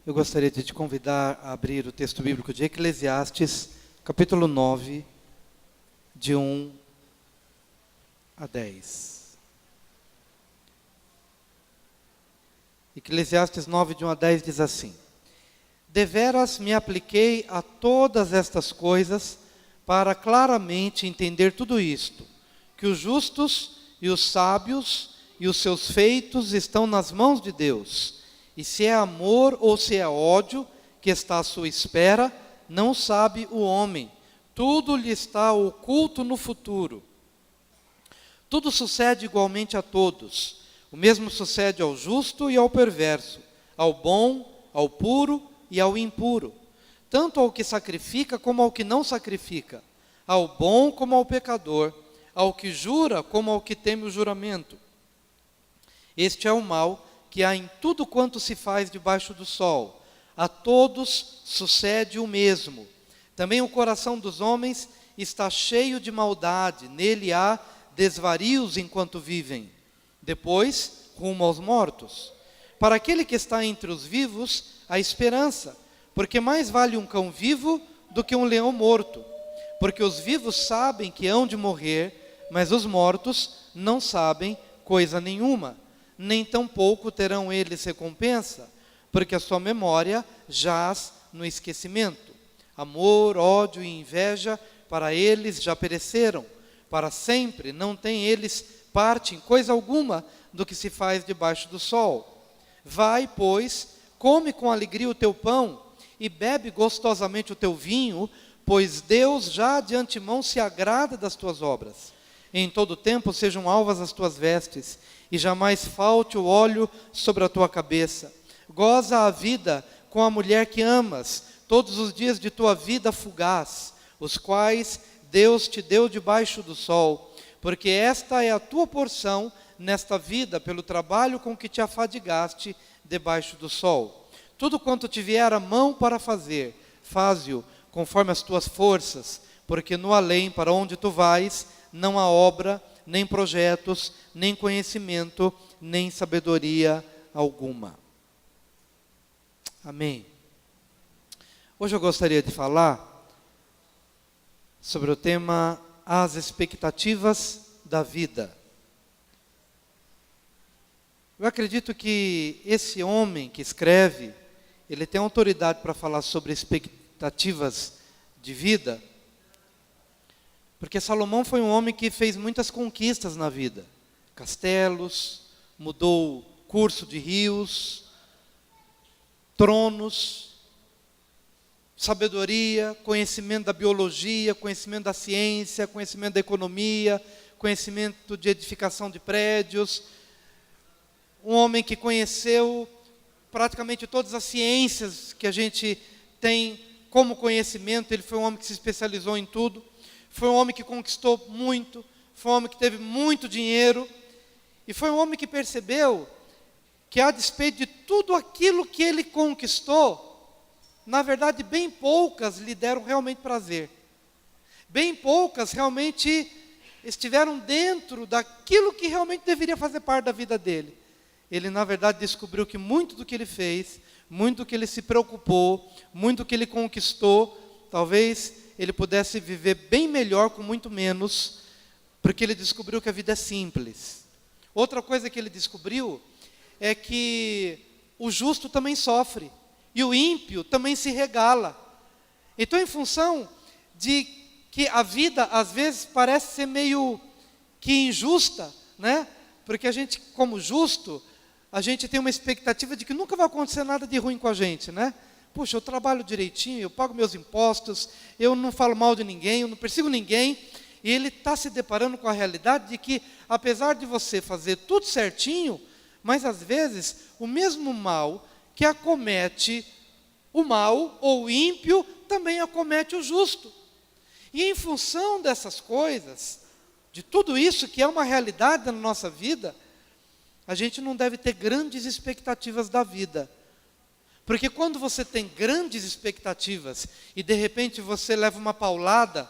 Eu gostaria de te convidar a abrir o texto bíblico de Eclesiastes, capítulo 9, de 1 a 10. Eclesiastes 9, de 1 a 10 diz assim: Deveras me apliquei a todas estas coisas para claramente entender tudo isto, que os justos e os sábios e os seus feitos estão nas mãos de Deus. E se é amor ou se é ódio que está à sua espera, não sabe o homem. Tudo lhe está oculto no futuro. Tudo sucede igualmente a todos. O mesmo sucede ao justo e ao perverso, ao bom, ao puro e ao impuro. Tanto ao que sacrifica como ao que não sacrifica, ao bom como ao pecador, ao que jura como ao que teme o juramento. Este é o mal que há em tudo quanto se faz debaixo do sol. A todos sucede o mesmo. Também o coração dos homens está cheio de maldade, nele há desvarios enquanto vivem. Depois, rumo aos mortos. Para aquele que está entre os vivos, há esperança, porque mais vale um cão vivo do que um leão morto. Porque os vivos sabem que hão de morrer, mas os mortos não sabem coisa nenhuma. Nem tampouco terão eles recompensa, porque a sua memória jaz no esquecimento. Amor, ódio e inveja para eles já pereceram. Para sempre não têm eles parte em coisa alguma do que se faz debaixo do sol. Vai, pois, come com alegria o teu pão e bebe gostosamente o teu vinho, pois Deus já de antemão se agrada das tuas obras. Em todo tempo sejam alvas as tuas vestes, e jamais falte o óleo sobre a tua cabeça. Goza a vida com a mulher que amas, todos os dias de tua vida fugaz, os quais Deus te deu debaixo do sol, porque esta é a tua porção nesta vida, pelo trabalho com que te afadigaste debaixo do sol. Tudo quanto te vier a mão para fazer, faze-o conforme as tuas forças, porque no além para onde tu vais, não há obra, nem projetos, nem conhecimento, nem sabedoria alguma. Amém. Hoje eu gostaria de falar sobre o tema as expectativas da vida. Eu acredito que esse homem que escreve, ele tem autoridade para falar sobre expectativas de vida, porque Salomão foi um homem que fez muitas conquistas na vida. Castelos, mudou curso de rios, tronos, sabedoria, conhecimento da biologia, conhecimento da ciência, conhecimento da economia, conhecimento de edificação de prédios. Um homem que conheceu praticamente todas as ciências que a gente tem como conhecimento. Ele foi um homem que se especializou em tudo. Foi um homem que conquistou muito, foi um homem que teve muito dinheiro, e foi um homem que percebeu que, a despeito de tudo aquilo que ele conquistou, na verdade, bem poucas lhe deram realmente prazer. Bem poucas realmente estiveram dentro daquilo que realmente deveria fazer parte da vida dele. Ele, na verdade, descobriu que muito do que ele fez, muito do que ele se preocupou, muito do que ele conquistou, talvez ele pudesse viver bem melhor com muito menos, porque ele descobriu que a vida é simples. Outra coisa que ele descobriu é que o justo também sofre, e o ímpio também se regala. Então, em função de que a vida, às vezes, parece ser meio que injusta, né? Porque a gente, como justo, a gente tem uma expectativa de que nunca vai acontecer nada de ruim com a gente, né? Puxa, eu trabalho direitinho, eu pago meus impostos, eu não falo mal de ninguém, eu não persigo ninguém. E ele está se deparando com a realidade de que, apesar de você fazer tudo certinho, mas às vezes o mesmo mal que acomete o mal ou o ímpio, também acomete o justo. E em função dessas coisas, de tudo isso que é uma realidade na nossa vida, a gente não deve ter grandes expectativas da vida. Porque quando você tem grandes expectativas e de repente você leva uma paulada,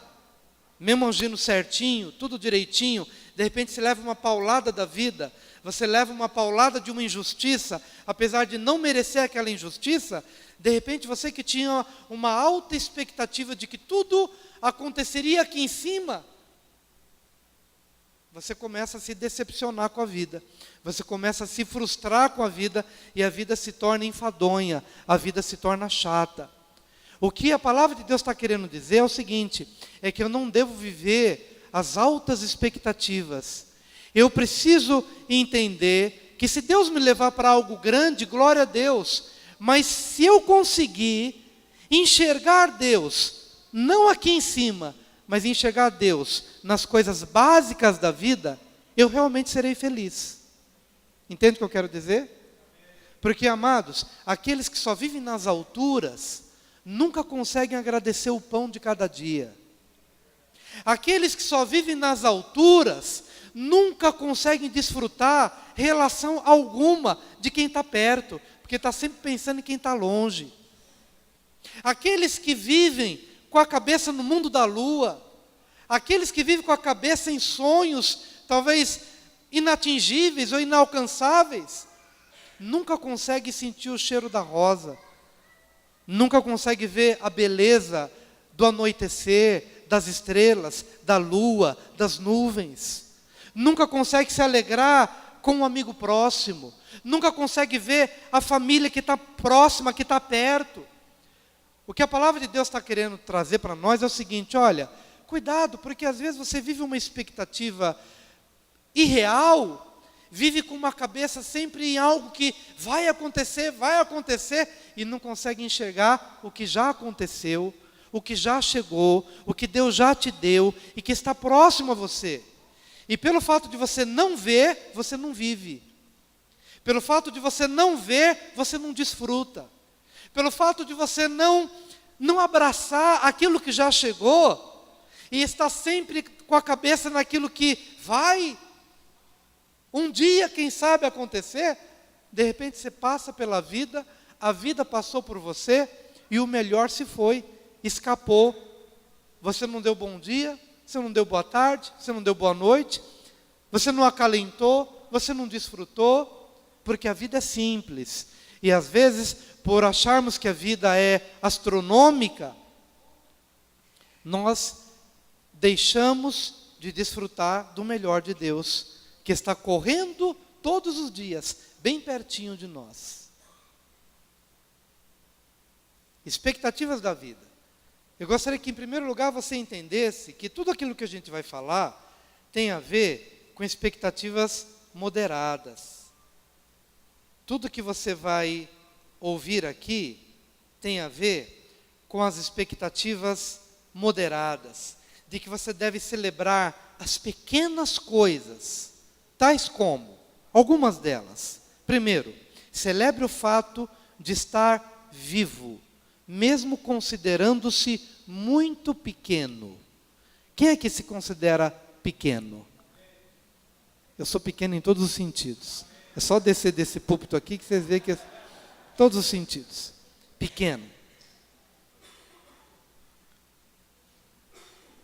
mesmo agindo certinho, tudo direitinho, de repente você leva uma paulada da vida, você leva uma paulada de uma injustiça, apesar de não merecer aquela injustiça, de repente você que tinha uma alta expectativa de que tudo aconteceria aqui em cima, você começa a se decepcionar com a vida, você começa a se frustrar com a vida, e a vida se torna enfadonha, a vida se torna chata. O que a palavra de Deus está querendo dizer é o seguinte, é que eu não devo viver as altas expectativas. Eu preciso entender que se Deus me levar para algo grande, glória a Deus, mas se eu conseguir enxergar Deus, não aqui em cima, mas enxergar Deus nas coisas básicas da vida, eu realmente serei feliz. Entende o que eu quero dizer? Porque, amados, aqueles que só vivem nas alturas, nunca conseguem agradecer o pão de cada dia. Aqueles que só vivem nas alturas, nunca conseguem desfrutar relação alguma de quem está perto, porque está sempre pensando em quem está longe. Aqueles que vivem com a cabeça no mundo da lua, aqueles que vivem com a cabeça em sonhos, talvez inatingíveis ou inalcançáveis, nunca conseguem sentir o cheiro da rosa, nunca conseguem ver a beleza do anoitecer, das estrelas, da lua, das nuvens, nunca conseguem se alegrar com um amigo próximo, nunca conseguem ver a família que está próxima, que está perto. O que a palavra de Deus está querendo trazer para nós é o seguinte, olha, cuidado, porque às vezes você vive uma expectativa irreal, vive com uma cabeça sempre em algo que vai acontecer, e não consegue enxergar o que já aconteceu, o que já chegou, o que Deus já te deu e que está próximo a você. E pelo fato de você não ver, você não vive. Pelo fato de você não ver, você não desfruta. Pelo fato de você não abraçar aquilo que já chegou, e estar sempre com a cabeça naquilo que vai, um dia, quem sabe, acontecer, de repente você passa pela vida, a vida passou por você, e o melhor se foi, escapou. Você não deu bom dia, você não deu boa tarde, você não deu boa noite, você não acalentou, você não desfrutou, porque a vida é simples. E às vezes, por acharmos que a vida é astronômica, nós deixamos de desfrutar do melhor de Deus, que está correndo todos os dias, bem pertinho de nós. Expectativas da vida. Eu gostaria que, em primeiro lugar, você entendesse que tudo aquilo que a gente vai falar tem a ver com expectativas moderadas. Tudo que você vai ouvir aqui tem a ver com as expectativas moderadas, de que você deve celebrar as pequenas coisas, tais como, algumas delas. Primeiro, celebre o fato de estar vivo, mesmo considerando-se muito pequeno. Quem é que se considera pequeno? Eu sou pequeno em todos os sentidos. É só descer desse púlpito aqui que vocês veem que todos os sentidos. Pequeno.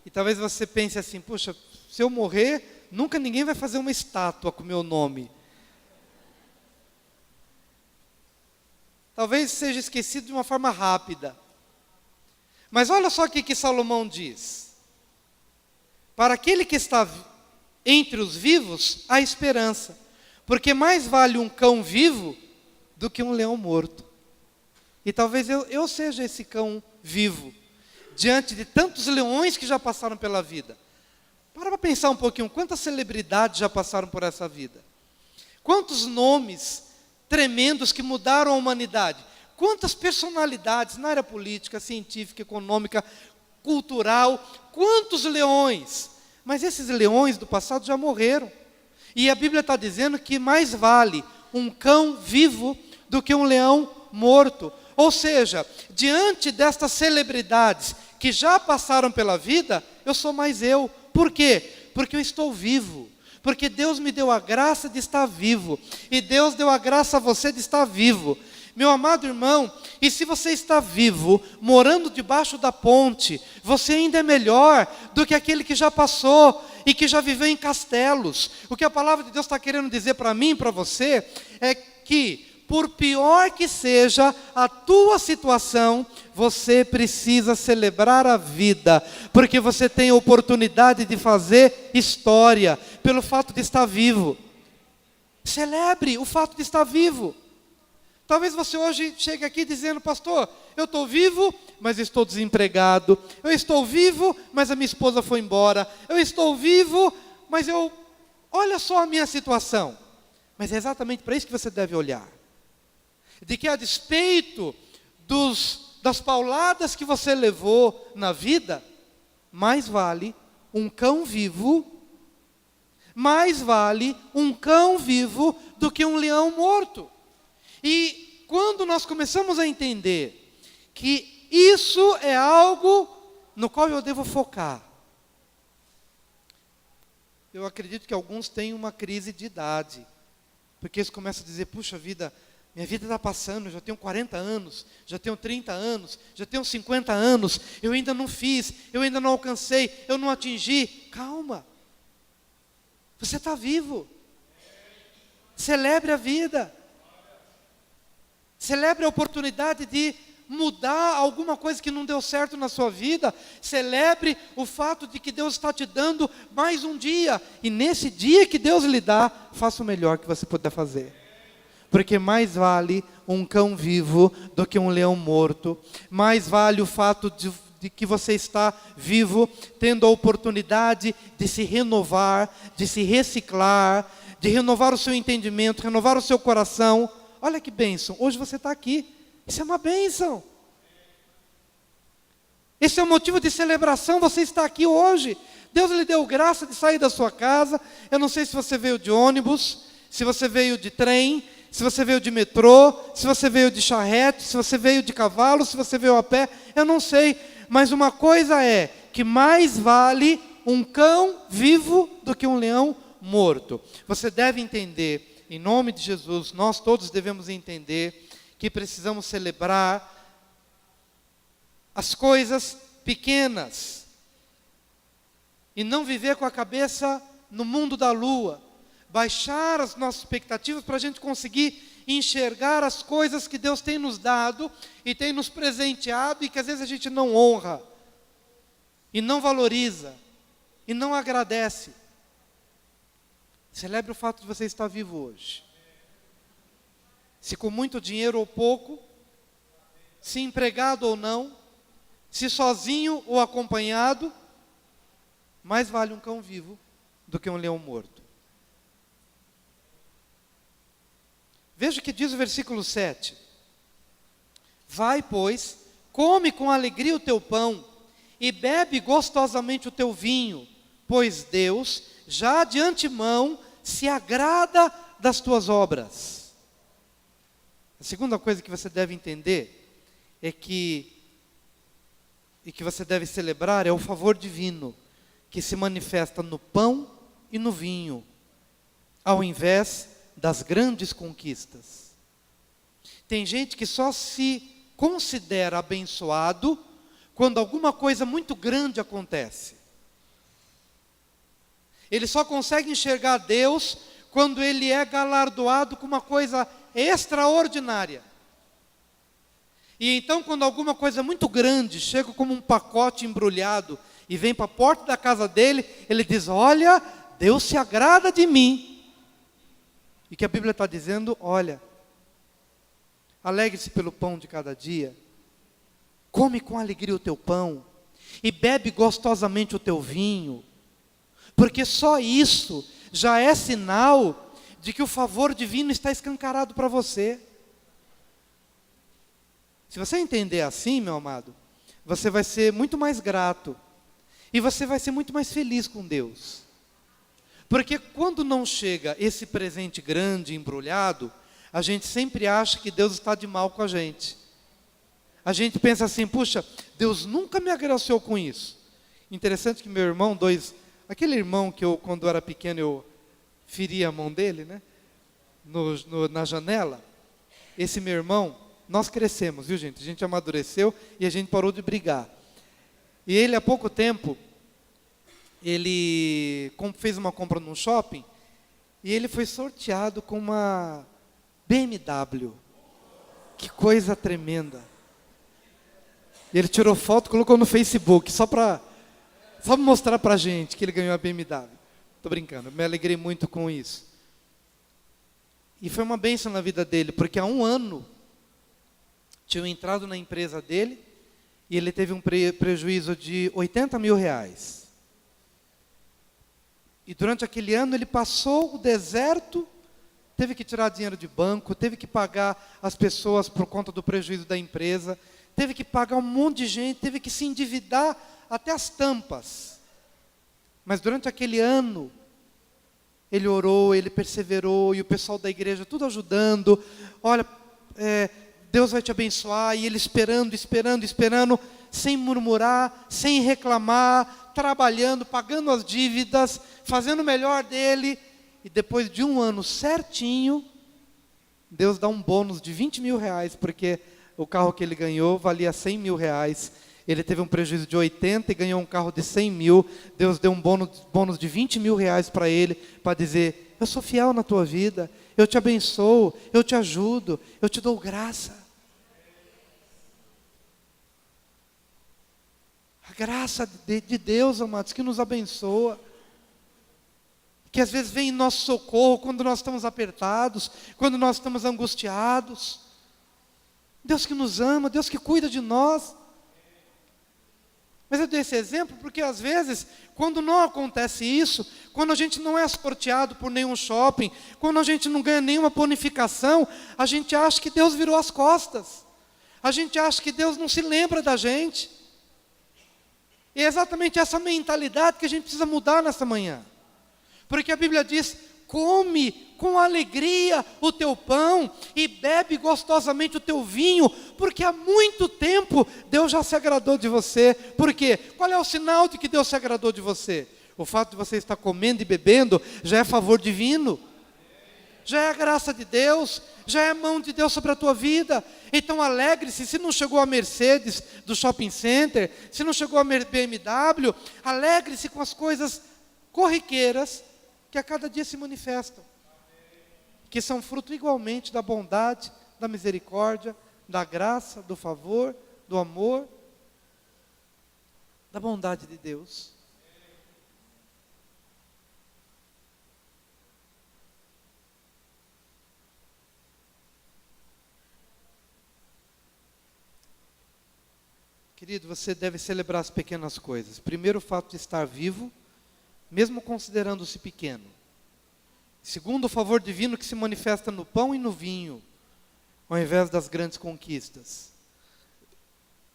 E talvez você pense assim, puxa, se eu morrer, nunca ninguém vai fazer uma estátua com o meu nome. Talvez seja esquecido de uma forma rápida. Mas olha só o que Salomão diz. Para aquele que está entre os vivos, há esperança. Porque mais vale um cão vivo do que um leão morto. E talvez eu seja esse cão vivo, diante de tantos leões que já passaram pela vida. Para pensar um pouquinho, quantas celebridades já passaram por essa vida? Quantos nomes tremendos que mudaram a humanidade? Quantas personalidades na área política, científica, econômica, cultural? Quantos leões? Mas esses leões do passado já morreram. E a Bíblia está dizendo que mais vale um cão vivo do que um leão morto. Ou seja, diante destas celebridades que já passaram pela vida, eu sou mais eu. Por quê? Porque eu estou vivo. Porque Deus me deu a graça de estar vivo. E Deus deu a graça a você de estar vivo. Meu amado irmão, e se você está vivo, morando debaixo da ponte, você ainda é melhor do que aquele que já passou e que já viveu em castelos. O que a palavra de Deus está querendo dizer para mim e para você é que, por pior que seja a tua situação, você precisa celebrar a vida, porque você tem a oportunidade de fazer história pelo fato de estar vivo. Celebre o fato de estar vivo. Talvez você hoje chegue aqui dizendo: pastor, eu estou vivo, mas estou desempregado. Eu estou vivo, mas a minha esposa foi embora. Eu estou vivo, mas olha só a minha situação. Mas é exatamente para isso que você deve olhar. De que a despeito das pauladas que você levou na vida, mais vale um cão vivo, do que um leão morto. E quando nós começamos a entender que isso é algo no qual eu devo focar, eu acredito que alguns têm uma crise de idade, porque eles começam a dizer: puxa vida, minha vida está passando, eu já tenho 40 anos, já tenho 30 anos, já tenho 50 anos, eu ainda não fiz, eu ainda não alcancei, eu não atingi. Calma, você está vivo, celebre a vida, celebre a oportunidade de mudar alguma coisa que não deu certo na sua vida, celebre o fato de que Deus está te dando mais um dia, e nesse dia que Deus lhe dá, faça o melhor que você puder fazer. Porque mais vale um cão vivo do que um leão morto. Mais vale o fato de que você está vivo, tendo a oportunidade de se renovar, de se reciclar, de renovar o seu entendimento, renovar o seu coração. Olha que bênção, hoje você está aqui. Isso é uma bênção. Esse é um motivo de celebração, você está aqui hoje. Deus lhe deu graça de sair da sua casa. Eu não sei se você veio de ônibus, se você veio de trem, se você veio de metrô, se você veio de charrete, se você veio de cavalo, se você veio a pé, eu não sei. Mas uma coisa é que mais vale um cão vivo do que um leão morto. Você deve entender, em nome de Jesus, nós todos devemos entender que precisamos celebrar as coisas pequenas e não viver com a cabeça no mundo da lua. Baixar as nossas expectativas para a gente conseguir enxergar as coisas que Deus tem nos dado e tem nos presenteado e que às vezes a gente não honra, e não valoriza, e não agradece. Celebre o fato de você estar vivo hoje. Se com muito dinheiro ou pouco, se empregado ou não, se sozinho ou acompanhado, mais vale um cão vivo do que um leão morto. Veja o que diz o versículo 7. Vai, pois, come com alegria o teu pão, e bebe gostosamente o teu vinho, pois Deus, já de antemão, se agrada das tuas obras. A segunda coisa que você deve entender e que você deve celebrar é o favor divino, que se manifesta no pão e no vinho, ao invés das grandes conquistas. Tem gente que só se considera abençoado quando alguma coisa muito grande acontece. Ele só consegue enxergar Deus quando ele é galardoado com uma coisa extraordinária. E então, quando alguma coisa muito grande chega como um pacote embrulhado e vem para a porta da casa dele, ele diz: olha, Deus se agrada de mim. E que a Bíblia está dizendo: olha, alegre-se pelo pão de cada dia, come com alegria o teu pão, e bebe gostosamente o teu vinho, porque só isso já é sinal de que o favor divino está escancarado para você. Se você entender assim, meu amado, você vai ser muito mais grato, e você vai ser muito mais feliz com Deus. Porque quando não chega esse presente grande, embrulhado, a gente sempre acha que Deus está de mal com a gente. A gente pensa assim: puxa, Deus nunca me agraciou com isso. Interessante que meu irmão, aquele irmão que quando eu era pequeno, eu feri a mão dele, né? Na janela. Esse meu irmão, nós crescemos, viu gente? A gente amadureceu e a gente parou de brigar. E ele, há pouco tempo, ele fez uma compra num shopping e ele foi sorteado com uma BMW. Que coisa tremenda. E ele tirou foto e colocou no Facebook, só para mostrar para a gente que ele ganhou a BMW. Estou brincando, eu me alegrei muito com isso. E foi uma bênção na vida dele, porque há um ano tinham entrado na empresa dele e ele teve um prejuízo de 80 mil reais. E durante aquele ano ele passou o deserto, teve que tirar dinheiro de banco, teve que pagar as pessoas por conta do prejuízo da empresa, teve que pagar um monte de gente, teve que se endividar até as tampas. Mas durante aquele ano, ele orou, ele perseverou, e o pessoal da igreja tudo ajudando. Olha, Deus vai te abençoar, e ele esperando, sem murmurar, sem reclamar, trabalhando, pagando as dívidas, fazendo o melhor dele. E depois de um ano certinho, Deus dá um bônus de 20 mil reais, porque o carro que ele ganhou valia 100 mil reais. Ele teve um prejuízo de 80 e ganhou um carro de 100 mil. Deus deu um bônus de 20 mil reais para ele, para dizer: eu sou fiel na tua vida, eu te abençoo, eu te ajudo, eu te dou graça. A graça de Deus, amados, que nos abençoa, que às vezes vem em nosso socorro quando nós estamos apertados, quando nós estamos angustiados. Deus que nos ama, Deus que cuida de nós. Mas eu dei esse exemplo porque às vezes, quando não acontece isso, quando a gente não é sorteado por nenhum shopping, quando a gente não ganha nenhuma bonificação, a gente acha que Deus virou as costas. A gente acha que Deus não se lembra da gente. E é exatamente essa mentalidade que a gente precisa mudar nessa manhã. Porque a Bíblia diz: come com alegria o teu pão e bebe gostosamente o teu vinho, porque há muito tempo Deus já se agradou de você. Por quê? Qual é o sinal de que Deus se agradou de você? O fato de você estar comendo e bebendo já é favor divino, já é a graça de Deus, já é a mão de Deus sobre a tua vida. Então alegre-se. Se não chegou a Mercedes do shopping center, se não chegou a BMW, alegre-se com as coisas corriqueiras que a cada dia se manifestam, que são fruto igualmente da bondade, da misericórdia, da graça, do favor, do amor, da bondade de Deus. Querido, você deve celebrar as pequenas coisas. Primeiro, o fato de estar vivo, mesmo considerando-se pequeno. Segundo, o favor divino que se manifesta no pão e no vinho, ao invés das grandes conquistas.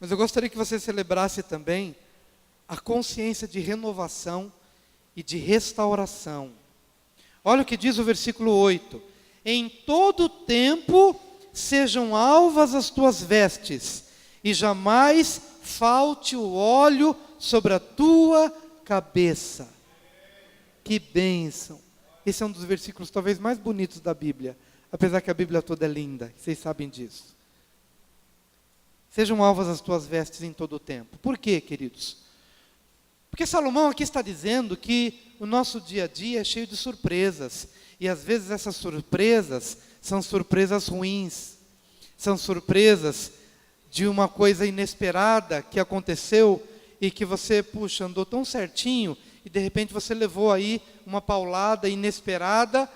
Mas eu gostaria que você celebrasse também a consciência de renovação e de restauração. Olha o que diz o versículo 8: em todo tempo sejam alvas as tuas vestes, e jamais falte o óleo sobre a tua cabeça. Que bênção! Esse é um dos versículos talvez mais bonitos da Bíblia, apesar que a Bíblia toda é linda, vocês sabem disso. Sejam alvas as tuas vestes em todo o tempo. Por quê, queridos? Porque Salomão aqui está dizendo que o nosso dia a dia é cheio de surpresas, e às vezes essas surpresas são surpresas ruins, são surpresas de uma coisa inesperada que aconteceu e que você, puxa, andou tão certinho, e de repente você levou aí uma paulada inesperada.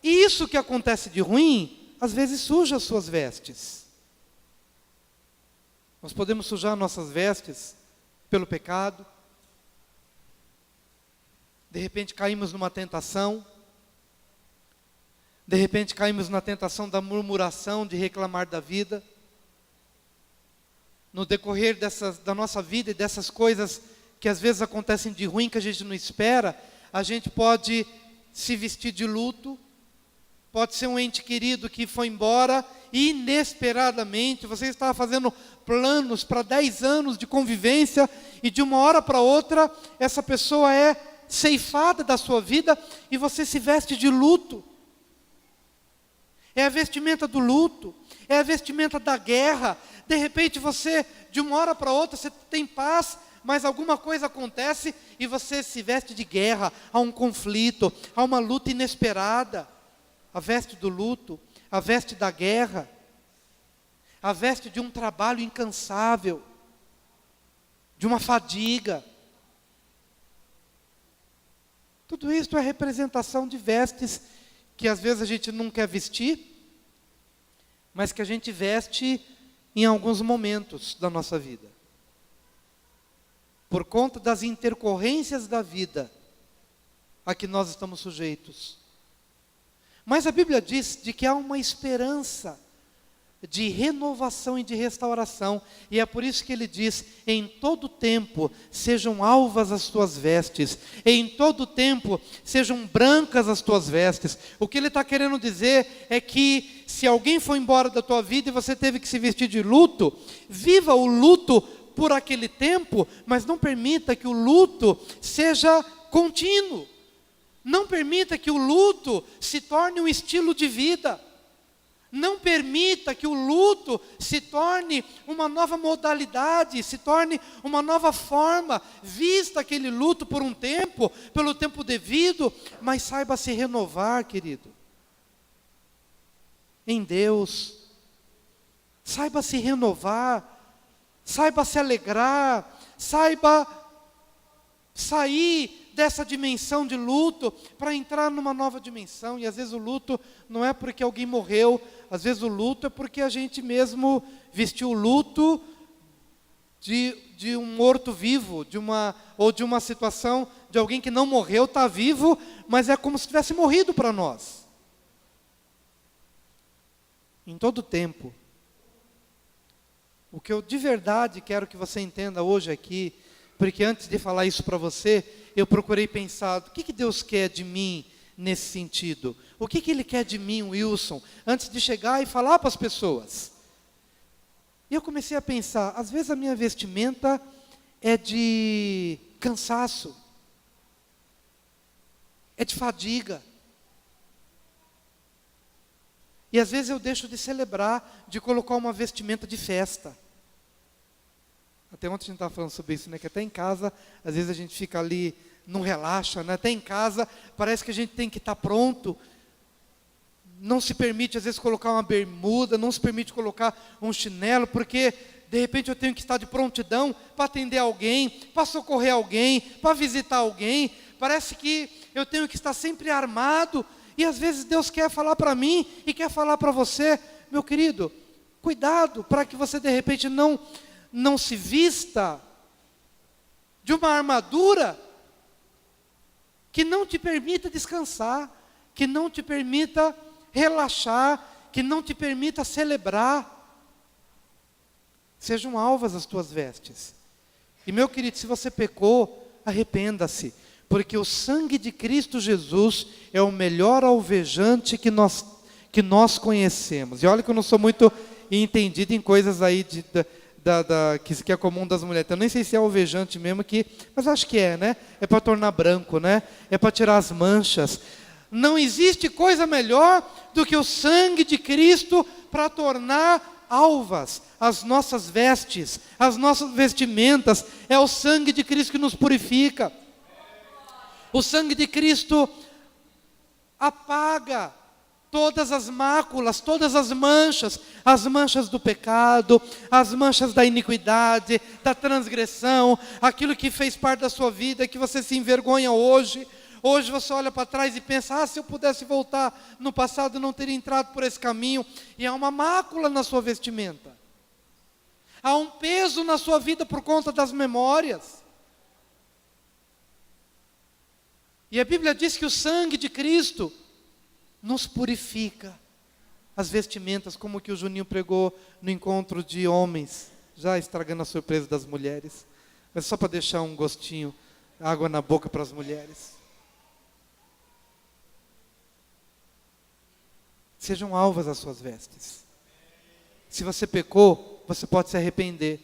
E isso que acontece de ruim, às vezes suja as suas vestes. Nós podemos sujar nossas vestes pelo pecado. De repente caímos numa tentação. De repente caímos na tentação da murmuração, de reclamar da vida. No decorrer da nossa vida e dessas coisas que às vezes acontecem de ruim, que a gente não espera, a gente pode se vestir de luto, pode ser um ente querido que foi embora, e inesperadamente, você estava fazendo planos para 10 anos de convivência, e de uma hora para outra, essa pessoa é ceifada da sua vida, e você se veste de luto. é a vestimenta do luto, é a vestimenta da guerra. De repente você, de uma hora para outra, você tem paz, mas alguma coisa acontece e você se veste de guerra, há um conflito, há uma luta inesperada. A veste do luto, a veste da guerra, a veste de um trabalho incansável, de uma fadiga. Tudo isso é representação de vestes que às vezes a gente não quer vestir, mas que a gente veste em alguns momentos da nossa vida. Por conta das intercorrências da vida a que nós estamos sujeitos. Mas a Bíblia diz de que há uma esperança de renovação e de restauração. E é por isso que ele diz: em todo tempo sejam alvas as tuas vestes, em todo tempo sejam brancas as tuas vestes. O que ele está querendo dizer é que se alguém foi embora da tua vida e você teve que se vestir de luto, viva o luto por aquele tempo, mas não permita que o luto seja contínuo. Não permita que o luto se torne um estilo de vida. Não permita que o luto se torne uma nova modalidade, se torne uma nova forma. Vista aquele luto por um tempo, pelo tempo devido, mas saiba se renovar, querido. Em Deus. Saiba se renovar, saiba se alegrar, saiba sair dessa dimensão de luto para entrar numa nova dimensão. E às vezes o luto não é porque alguém morreu, às vezes o luto é porque a gente mesmo vestiu o luto de um morto-vivo, ou de uma situação de alguém que não morreu, está vivo, mas é como se tivesse morrido para nós. Em todo tempo. O que eu de verdade quero que você entenda hoje aqui, porque antes de falar isso para você, eu procurei pensar, o que Deus quer de mim nesse sentido? O que Ele quer de mim, Wilson, antes de chegar e falar para as pessoas? E eu comecei a pensar, às vezes a minha vestimenta é de cansaço, é de fadiga. E às vezes eu deixo de celebrar, de colocar uma vestimenta de festa. Até ontem a gente estava falando sobre isso, né? Que até em casa, às vezes a gente fica ali, não relaxa, né? Até em casa, parece que a gente tem que estar pronto. Não se permite, às vezes, colocar uma bermuda, não se permite colocar um chinelo, porque, de repente, eu tenho que estar de prontidão para atender alguém, para socorrer alguém, para visitar alguém. Parece que eu tenho que estar sempre armado. E, às vezes, Deus quer falar para mim e quer falar para você. Meu querido, cuidado para que você, de repente, não se vista de uma armadura que não te permita descansar, que não te permita relaxar, que não te permita celebrar. Sejam alvas as tuas vestes. E meu querido, se você pecou, arrependa-se, porque o sangue de Cristo Jesus é o melhor alvejante que nós conhecemos. E olha que eu não sou muito entendido em coisas aí que é comum das mulheres. Eu nem sei se é alvejante mesmo, mas acho que é, né? É para tornar branco, né? É para tirar as manchas. Não existe coisa melhor do que o sangue de Cristo para tornar alvas as nossas vestes, as nossas vestimentas. É o sangue de Cristo que nos purifica. O sangue de Cristo apaga todas as máculas, todas as manchas do pecado, as manchas da iniquidade, da transgressão, aquilo que fez parte da sua vida, que você se envergonha hoje. Hoje você olha para trás e pensa, se eu pudesse voltar no passado, eu não teria entrado por esse caminho. E há uma mácula na sua vestimenta. Há um peso na sua vida por conta das memórias. E a Bíblia diz que o sangue de Cristo nos purifica. As vestimentas, como que o Juninho pregou no encontro de homens, já estragando a surpresa das mulheres. Mas só para deixar um gostinho, água na boca para as mulheres. Sejam alvas as suas vestes. Se você pecou, você pode se arrepender.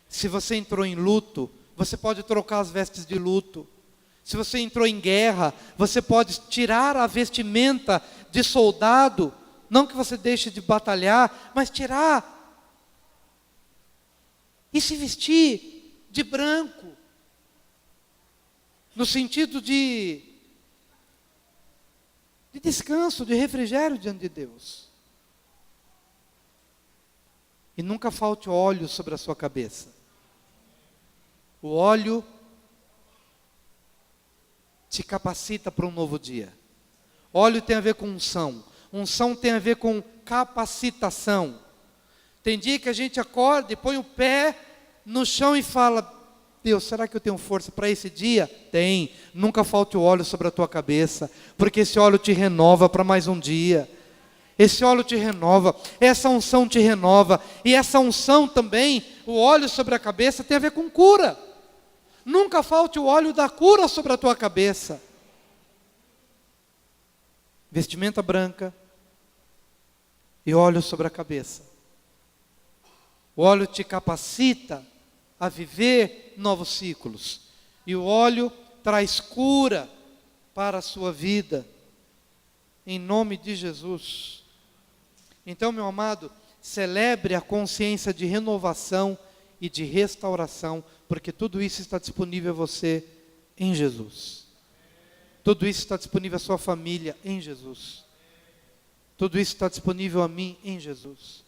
Se você entrou em luto, você pode trocar as vestes de luto. Se você entrou em guerra, você pode tirar a vestimenta de soldado não que você deixe de batalhar, mas tirar e se vestir de branco, no sentido de descanso, de refrigério diante de Deus. E nunca falte óleo sobre a sua cabeça. O óleo te capacita para um novo dia. Óleo tem a ver com unção. Unção tem a ver com capacitação. Tem dia que a gente acorda e põe o pé no chão e fala: Deus, será que eu tenho força para esse dia? Tem. Nunca falte o óleo sobre a tua cabeça, porque esse óleo te renova para mais um dia. Esse óleo te renova, essa unção te renova. E essa unção também, o óleo sobre a cabeça, tem a ver com cura. Nunca falte o óleo da cura sobre a tua cabeça. Vestimenta branca e óleo sobre a cabeça. O óleo te capacita a viver novos ciclos. E o óleo traz cura para a sua vida. Em nome de Jesus. Então, meu amado, celebre a consciência de renovação e de restauração, porque tudo isso está disponível a você em Jesus. Tudo isso está disponível à sua família em Jesus. Tudo isso está disponível a mim em Jesus.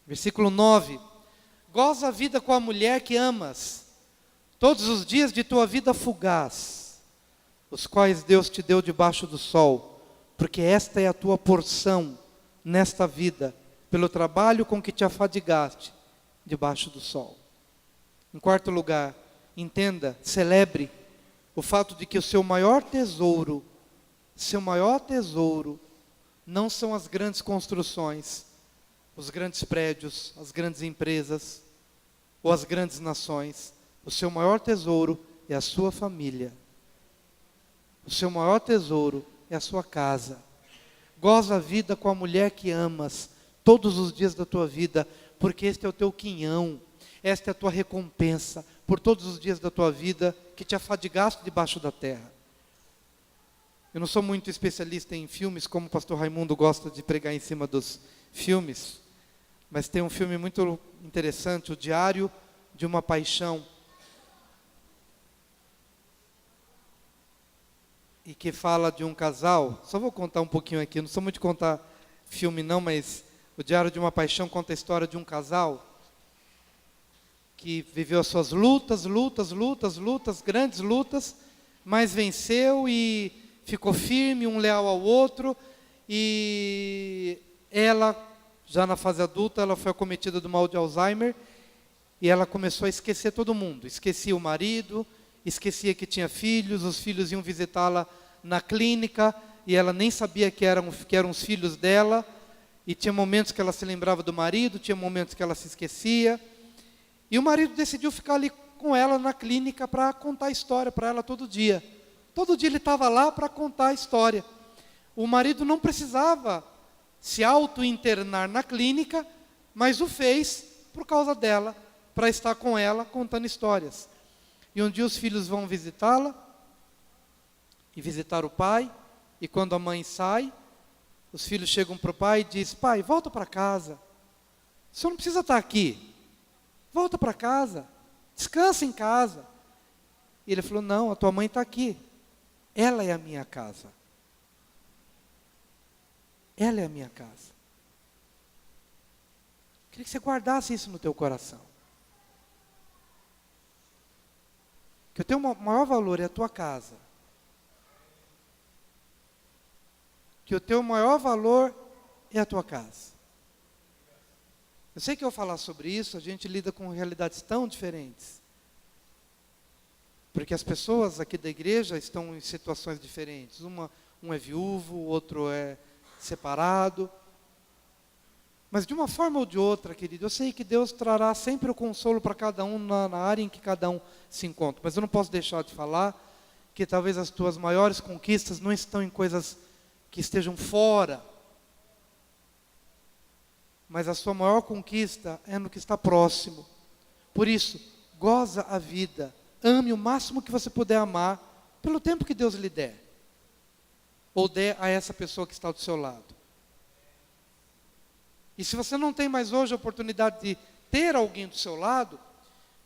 Versículo 9. Goza a vida com a mulher que amas, todos os dias de tua vida fugaz, os quais Deus te deu debaixo do sol, porque esta é a tua porção nesta vida, pelo trabalho com que te afadigaste debaixo do sol. Em quarto lugar, entenda, celebre o fato de que o seu maior tesouro não são as grandes construções, os grandes prédios, as grandes empresas ou as grandes nações. O seu maior tesouro é a sua família. O seu maior tesouro é a sua casa. Goza a vida com a mulher que amas todos os dias da tua vida, porque este é o teu quinhão, esta é a tua recompensa por todos os dias da tua vida que te afadigaste debaixo da terra. Eu não sou muito especialista em filmes, como o pastor Raimundo gosta de pregar em cima dos filmes, mas tem um filme muito interessante, O Diário de uma Paixão, e que fala de um casal. Só vou contar um pouquinho aqui, não sou muito de contar filme não, mas O Diário de uma Paixão conta a história de um casal que viveu as suas lutas, grandes lutas, mas venceu e ficou firme, um leal ao outro. E ela, já na fase adulta, ela foi acometida do mal de Alzheimer, e ela começou a esquecer todo mundo. Esquecia o marido, esquecia que tinha filhos, os filhos iam visitá-la na clínica, e ela nem sabia que eram os filhos dela, e tinha momentos que ela se lembrava do marido, tinha momentos que ela se esquecia, e o marido decidiu ficar ali com ela na clínica para contar a história para ela todo dia. Todo dia ele estava lá para contar a história. O marido não precisava se auto-internar na clínica, mas o fez por causa dela, para estar com ela contando histórias. E um dia os filhos vão visitá-la, e visitar o pai, e quando a mãe sai, os filhos chegam para o pai e dizem: pai, volta para casa, o senhor não precisa estar aqui, volta para casa, descansa em casa. E ele falou: não, a tua mãe está aqui, ela é a minha casa. Ela é a minha casa. Queria que você guardasse isso no teu coração. Que o teu maior valor é a tua casa. Que o teu maior valor é a tua casa. Eu sei que ao falar sobre isso, a gente lida com realidades tão diferentes. Porque as pessoas aqui da igreja estão em situações diferentes. Um é viúvo, o outro é separado. Mas de uma forma ou de outra, querido, eu sei que Deus trará sempre o consolo para cada um na área em que cada um se encontra. Mas eu não posso deixar de falar que talvez as tuas maiores conquistas não estão em coisas que estejam fora. Mas a sua maior conquista é no que está próximo. Por isso, goza a vida. Ame o máximo que você puder amar pelo tempo que Deus lhe der, ou der a essa pessoa que está do seu lado. E se você não tem mais hoje a oportunidade de ter alguém do seu lado,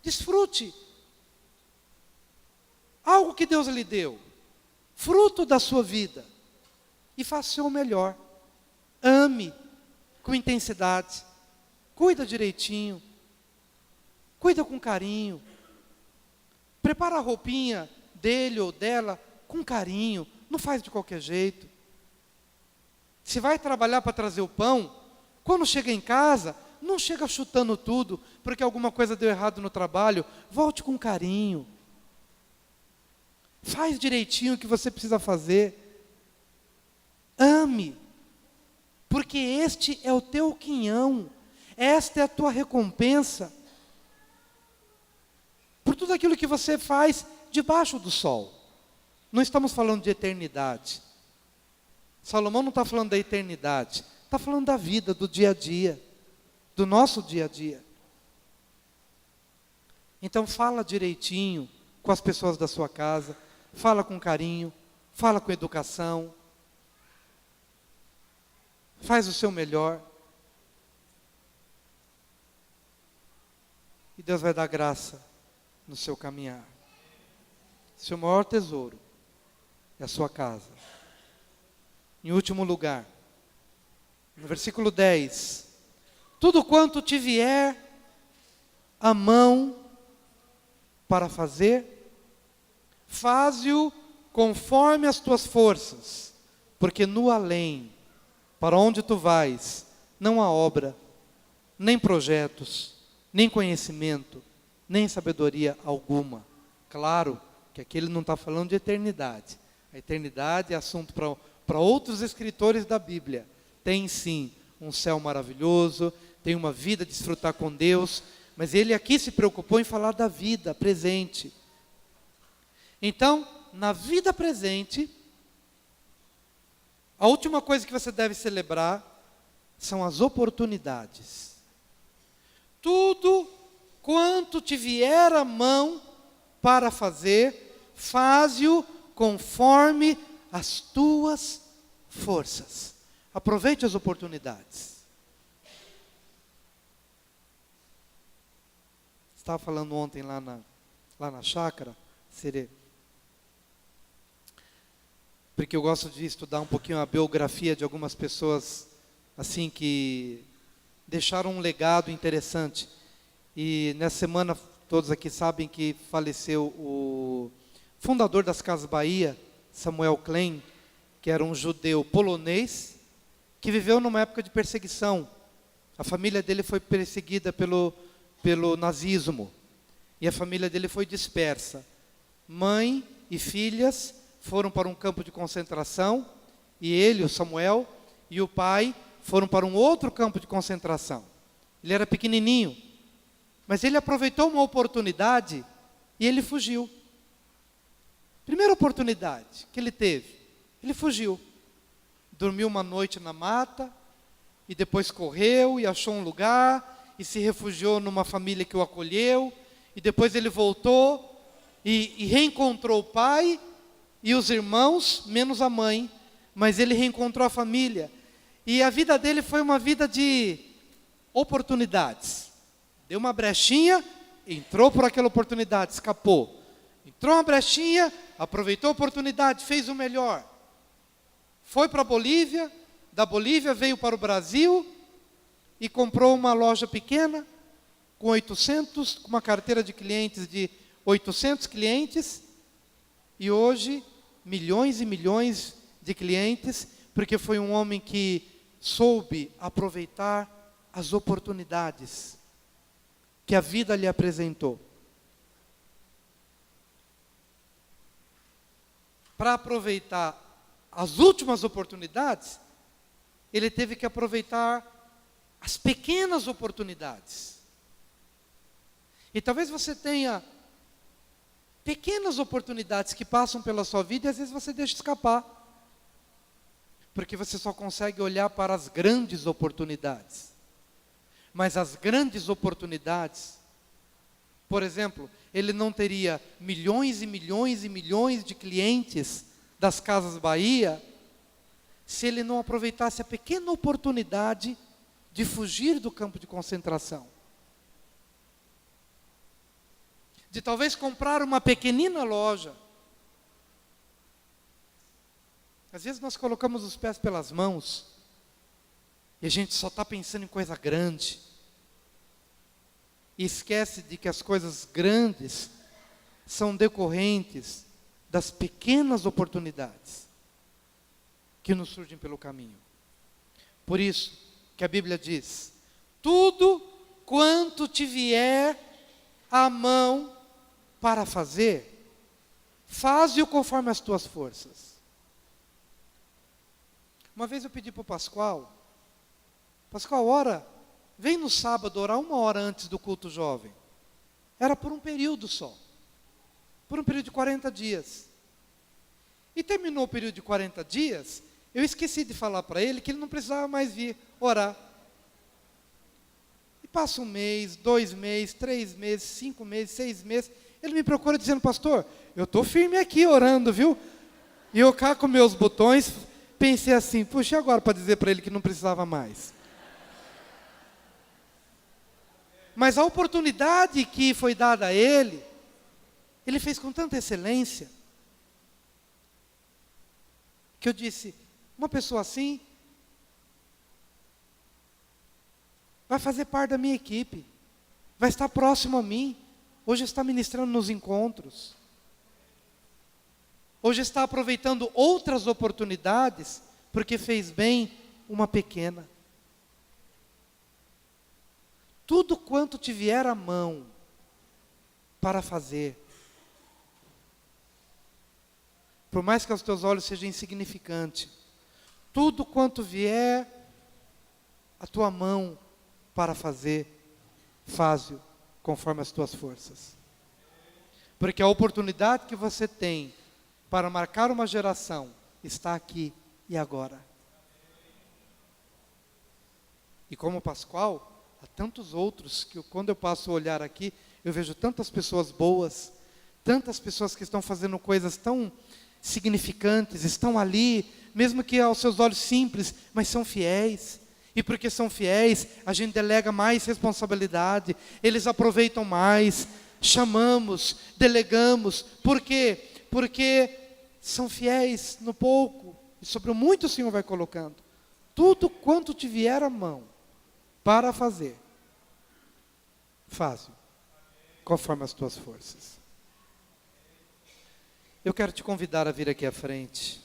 desfrute algo que Deus lhe deu, fruto da sua vida, e faça o seu melhor. Ame com intensidade, cuida direitinho, cuida com carinho, prepara a roupinha dele ou dela com carinho, não faz de qualquer jeito. Se vai trabalhar para trazer o pão, quando chega em casa, não chega chutando tudo, porque alguma coisa deu errado no trabalho. Volte com carinho. Faz direitinho o que você precisa fazer. Ame, porque este é o teu quinhão, esta é a tua recompensa, por tudo aquilo que você faz debaixo do sol. Não estamos falando de eternidade. Salomão não está falando da eternidade, está falando da vida, do dia a dia, do nosso dia a dia. Então fala direitinho com as pessoas da sua casa, fala com carinho, fala com educação, faz o seu melhor, e Deus vai dar graça no seu caminhar. Seu maior tesouro é a sua casa. Em último lugar, no versículo 10, tudo quanto te vier a mão para fazer, faze-o conforme as tuas forças, porque no além, para onde tu vais, não há obra, nem projetos, nem conhecimento, nem sabedoria alguma. Claro que aqui ele não está falando de eternidade. A eternidade é assunto para outros escritores da Bíblia. Tem sim um céu maravilhoso, tem uma vida a desfrutar com Deus, mas ele aqui se preocupou em falar da vida presente. Então, na vida presente, a última coisa que você deve celebrar são as oportunidades. Tudo quanto te vier a mão para fazer, faze-o conforme as tuas forças. Aproveite as oportunidades. Estava falando ontem lá na chácara, Serê, porque eu gosto de estudar um pouquinho a biografia de algumas pessoas assim que deixaram um legado interessante. E nessa semana, todos aqui sabem que faleceu o fundador das Casas Bahia, Samuel Klein, que era um judeu polonês, que viveu numa época de perseguição. A família dele foi perseguida pelo nazismo, e a família dele foi dispersa. Mãe e filhas foram para um campo de concentração, e ele, o Samuel, e o pai foram para um outro campo de concentração. Ele era pequenininho, mas ele aproveitou uma oportunidade e ele fugiu. Primeira oportunidade que ele teve, ele fugiu. Dormiu uma noite na mata, e depois correu e achou um lugar, e se refugiou numa família que o acolheu, e depois ele voltou e reencontrou o pai e os irmãos, menos a mãe, mas ele reencontrou a família. E a vida dele foi uma vida de oportunidades. Deu uma brechinha, entrou por aquela oportunidade, escapou. Entrou uma brechinha, aproveitou a oportunidade, fez o melhor. Foi para a Bolívia, da Bolívia veio para o Brasil e comprou uma loja pequena, com uma carteira de clientes de 800 clientes, e hoje milhões e milhões de clientes, porque foi um homem que soube aproveitar as oportunidades que a vida lhe apresentou. Para aproveitar as últimas oportunidades, ele teve que aproveitar as pequenas oportunidades. E talvez você tenha pequenas oportunidades que passam pela sua vida e às vezes você deixa escapar, porque você só consegue olhar para as grandes oportunidades. Mas as grandes oportunidades Por exemplo, ele não teria milhões e milhões e milhões de clientes das Casas Bahia se ele não aproveitasse a pequena oportunidade de fugir do campo de concentração. De talvez comprar uma pequenina loja. Às vezes nós colocamos os pés pelas mãos e a gente só está pensando em coisa grande. E esquece de que as coisas grandes são decorrentes das pequenas oportunidades que nos surgem pelo caminho. Por isso que a Bíblia diz: tudo quanto te vier à mão para fazer, faze-o conforme as tuas forças. Uma vez eu pedi para o Pascoal, ora, vem no sábado orar 1 hora antes do culto jovem. Era por um período só. Por um período de 40 dias. E terminou o período de 40 dias, eu esqueci de falar para ele que ele não precisava mais vir orar. E passa 1 mês, 2 meses, 3 meses, 5 meses, 6 meses. Ele me procura dizendo: pastor, eu estou firme aqui orando, viu? E eu cá com meus botões, pensei assim: puxa, e agora para dizer para ele que não precisava mais? Mas a oportunidade que foi dada a ele, ele fez com tanta excelência, que eu disse: uma pessoa assim vai fazer parte da minha equipe, vai estar próximo a mim, hoje está ministrando nos encontros, hoje está aproveitando outras oportunidades, porque fez bem uma pequena. Tudo quanto te vier à mão para fazer, por mais que aos teus olhos seja insignificante, tudo quanto vier à tua mão para fazer, faze-o conforme as tuas forças. Porque a oportunidade que você tem para marcar uma geração está aqui e agora. E como Pascoal, há tantos outros que quando eu passo a olhar aqui, eu vejo tantas pessoas boas, tantas pessoas que estão fazendo coisas tão significantes, estão ali, mesmo que aos seus olhos simples, mas são fiéis. E porque são fiéis, a gente delega mais responsabilidade, eles aproveitam mais, chamamos, delegamos. Por quê? Porque são fiéis no pouco, e sobre o muito o Senhor vai colocando. Tudo quanto te vier à mão para fazer, faz-o conforme as tuas forças. Eu quero te convidar a vir aqui à frente.